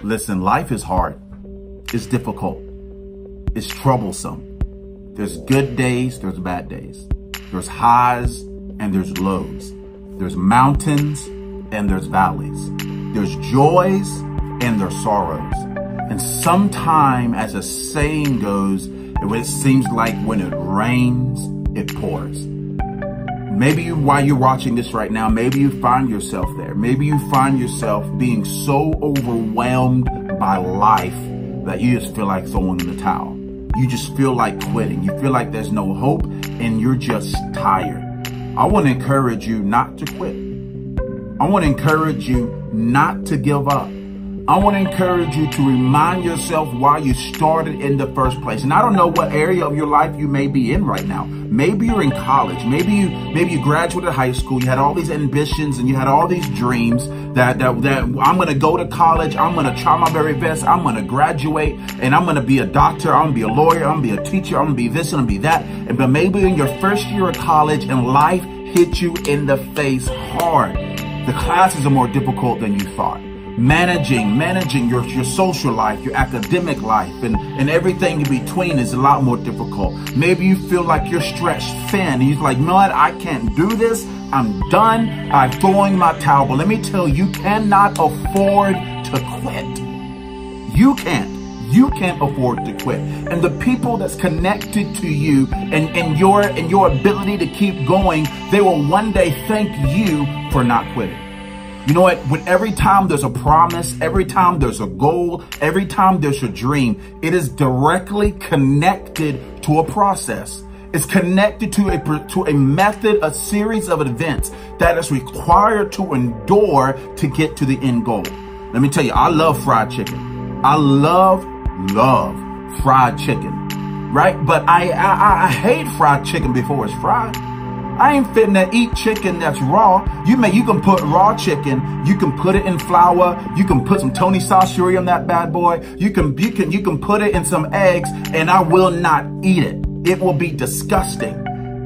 Listen, life is hard. It's difficult. It's troublesome. There's good days, there's bad days. There's highs and there's lows. There's mountains and there's valleys. There's joys and there's sorrows. And sometime, as a saying goes, it seems like when it rains, it pours. Maybe while you're watching this right now, maybe you find yourself there. Maybe you find yourself being so overwhelmed by life that you just feel like throwing in the towel. You just feel like quitting. You feel like there's no hope and you're just tired. I want to encourage you not to quit. I want to encourage you not to give up. I want to encourage you to remind yourself why you started in the first place. And I don't know what area of your life you may be in right now. Maybe you're in college. Maybe you graduated high school. You had all these ambitions and you had all these dreams that I'm going to go to college. I'm going to try my very best. I'm going to graduate and I'm going to be a doctor. I'm going to be a lawyer. I'm going to be a teacher. I'm going to be this and I'm going to be that. But maybe in your first year of college and life hit you in the face hard. The classes are more difficult than you thought. Managing your social life, your academic life, and everything in between is a lot more difficult. Maybe you feel like you're stretched thin. And you're like, no, I can't do this. I'm done. I'm throwing my towel. But let me tell you, you cannot afford to quit. You can't. You can't afford to quit. And the people that's connected to you and your ability to keep going, they will one day thank you for not quitting. You know what? When every time there's a promise, every time there's a goal, every time there's a dream, it is directly connected to a process. It's connected to a method, a series of events that is required to endure to get to the end goal. Let me tell you, I love fried chicken. I love fried chicken, right? But I hate fried chicken before it's fried. I ain't fitting to eat chicken that's raw. You can put raw chicken. You can put it in flour. You can put some Tony Saucery on that bad boy. You can put it in some eggs, and I will not eat it. It will be disgusting.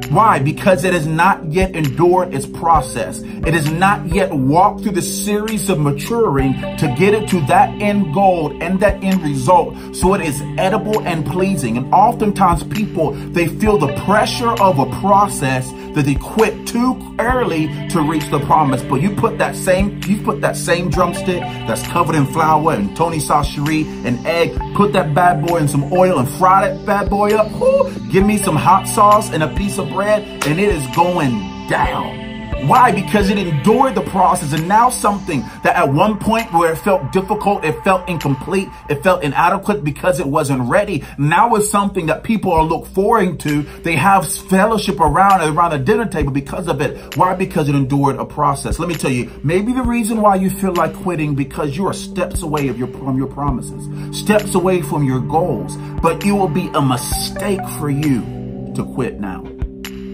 Why? Because it has not yet endured its process. It has not yet walked through the series of maturing to get it to that end goal and that end result. So it is edible and pleasing. And oftentimes people, they feel the pressure of a process that they quit too early to reach the promise. But you put that same drumstick that's covered in flour and Tony Saucery and egg, put that bad boy in some oil and fry that bad boy up. Woo, give me some hot sauce and a piece of bread, and it is going down. Why? Because it endured the process, and now something that at one point where it felt difficult, it felt incomplete, it felt inadequate because it wasn't ready. Now it's something that people are look forward to. They have fellowship around the dinner table because of it. Why? Because it endured a process. Let me tell you, maybe the reason why you feel like quitting because you are steps away from your promises, steps away from your goals, but it will be a mistake for you to quit now.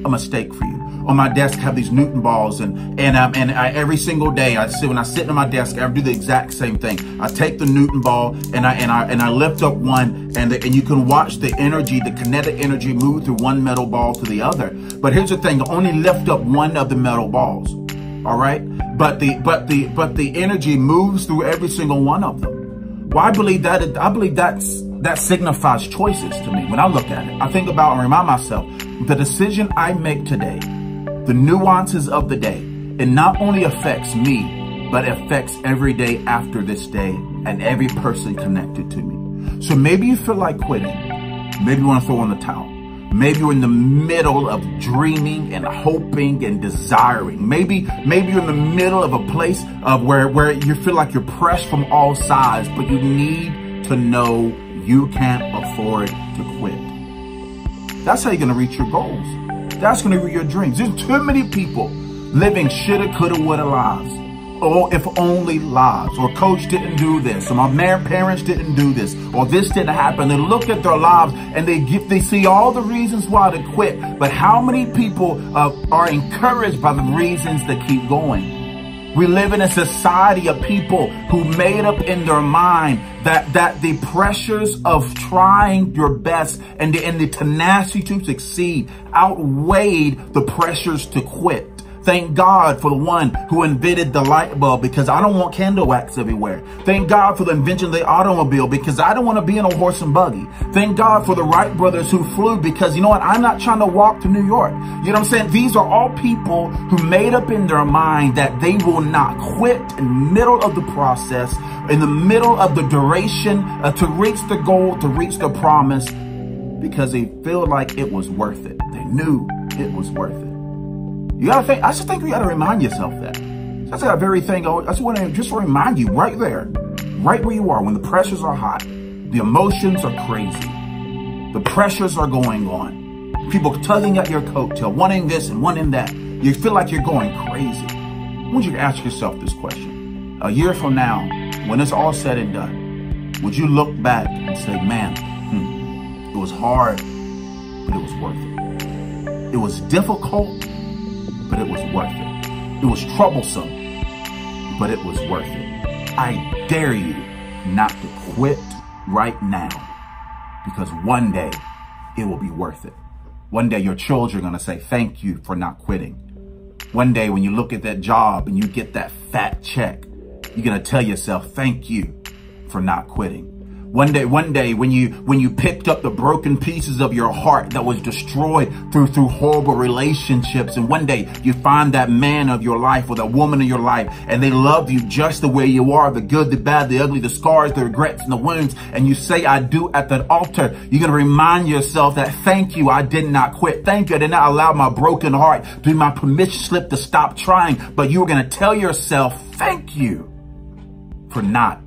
A mistake for you. On my desk, I have these Newton balls, and I every single day when I sit at my desk, I do the exact same thing. I take the Newton ball and I lift up one, and you can watch the energy, the kinetic energy, move through one metal ball to the other. But here's the thing: I only lift up one of the metal balls. All right, but the energy moves through every single one of them. Well, I believe that signifies choices to me. When I look at it, I think about and remind myself the decision I make today. The nuances of the day, it not only affects me, but it affects every day after this day and every person connected to me. So maybe you feel like quitting. Maybe you want to throw in the towel. Maybe you're in the middle of dreaming and hoping and desiring. Maybe you're in the middle of a place of where you feel like you're pressed from all sides, but you need to know you can't afford to quit. That's how you're going to reach your goals. That's going to be your dreams. There's too many people living shoulda, coulda, woulda lives. Oh, if only lives. Or coach didn't do this. Or my parents didn't do this. Or this didn't happen. They look at their lives and they see all the reasons why to quit. But how many people are encouraged by the reasons to keep going? We live in a society of people who made up in their mind that the pressures of trying your best and the tenacity to succeed outweighed the pressures to quit. Thank God for the one who invented the light bulb, because I don't want candle wax everywhere. Thank God for the invention of the automobile, because I don't want to be in a horse and buggy. Thank God for the Wright brothers who flew, because you know what? I'm not trying to walk to New York. You know what I'm saying? These are all people who made up in their mind that they will not quit in the middle of the process, in the middle of the duration, to reach the goal, to reach the promise, because they feel like it was worth it. They knew it was worth it. You gotta think, I just think you gotta remind yourself that. That's that very thing. I just want to remind you right there, right where you are, when the pressures are hot, the emotions are crazy, the pressures are going on, people tugging at your coattail, wanting this and wanting that. You feel like you're going crazy. I want you to ask yourself this question. A year from now, when it's all said and done, would you look back and say, man, it was hard, but it was worth it. It was difficult, but it was worth it. It was troublesome, but it was worth it. I dare you not to quit right now, because one day it will be worth it. One day your children are going to say, thank you for not quitting. One day when you look at that job and you get that fat check, you're going to tell yourself, thank you for not quitting. One day when you picked up the broken pieces of your heart that was destroyed through horrible relationships, and one day you find that man of your life or that woman of your life, and they love you just the way you are, the good, the bad, the ugly, the scars, the regrets, and the wounds, and you say, I do at that altar, you're going to remind yourself that thank you, I did not quit. Thank you, I did not allow my broken heart to be my permission slip to stop trying, but you were going to tell yourself, thank you for not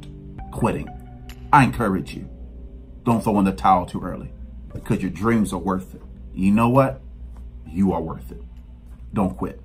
quitting. I encourage you, don't throw in the towel too early, because your dreams are worth it. You know what? You are worth it. Don't quit.